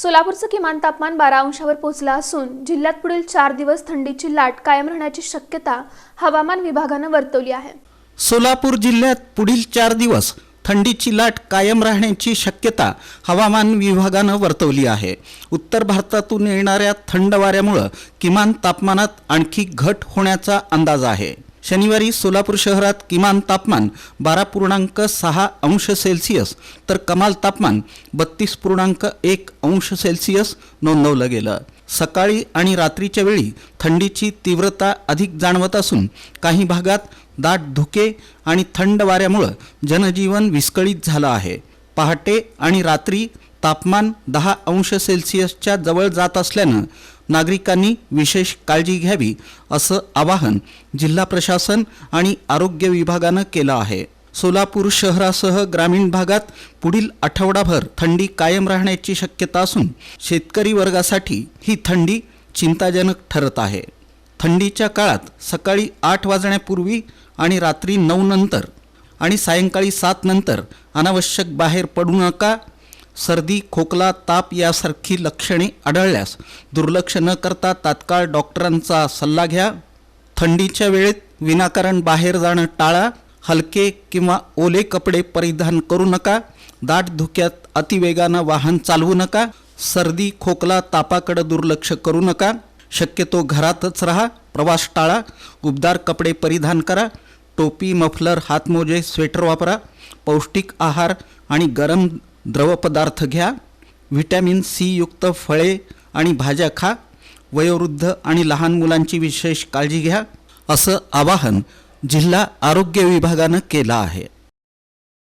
सोलापूरचं किमान तापमान 12 अंशावर पोहोचलं असून जिल्ह्यात पुढील 4 दिवस थंडीची लाट कायम राहण्याची शक्यता हवामान विभागानं वर्तवली आहे। सोलापूर जिल्ह्यात पुढील 4 दिवस थंडीची लाट कायम राहण्याची शक्यता हवामान विभागानं वर्तवली आहे। उत्तर भारतातून येणाऱ्या थंड वाऱ्यामुळे किमान तापमानात आणखी घट होण्याचा अंदाज आहे। शनिवारी सोलापूर शहरात किमान तापमान 12.6 अंश सेल्सिअस तर कमाल तापमान 32.1 अंश सेल्सिअस नोंदवलं गेलं। सकाळी आणि रात्रीच्या वेळी थंडीची तीव्रता अधिक जाणवत असून काही भागात दाट धुके आणि थंड वाऱ्यामुळे जनजीवन विस्कळीत झालं आहे। पहाटे आणि रात्री तापमान 10 अंश सेल्सिअसच्या जवळ जात असल्यानं नागरिकांनी विशेष काळजी घ्यावी असं आवाहन जिल्हा प्रशासन आणि आरोग्य विभागानं केलं आहे। सोलापूर शहरासह ग्रामीण भागात पुढील आठवडाभर थंडी कायम राहण्याची शक्यता असून शेतकरी वर्गासाठी ही थंडी चिंताजनक ठरत आहे। थंडीच्या काळात सकाळी 8 वाजण्यापूर्वी आणि रात्री 9 नंतर आणि सायंकाळी 7 नंतर अनावश्यक बाहेर पडू नका। सर्दी, खोकला, ताप यासारखी लक्षणे आढळल्यास दुर्लक्ष न करता तात्काळ डॉक्टरांचा सल्ला घ्या। थंडीच्या वेळेत विनाकारण बाहेर जाणं टाळा। हलके किंवा ओले कपडे परिधान करू नका। दाट धुक्यात अतिवेगानं वाहन चालवू नका। सर्दी, खोकला, तापाकडे दुर्लक्ष करू नका। शक्यतो घरातच राहा। प्रवास टाळा। उबदार कपडे परिधान करा। टोपी, मफलर, हातमोजे, स्वेटर वापरा। पौष्टिक आहार आणि गरम द्रवपदार्थ घ्या। व्हिटॅमिन सी युक्त फळे आणि भाज्या खा। वयोवृद्ध आणि लहान मुलांची विशेष काळजी घ्या असं आवाहन जिल्हा आरोग्य विभागानं केलं आहे।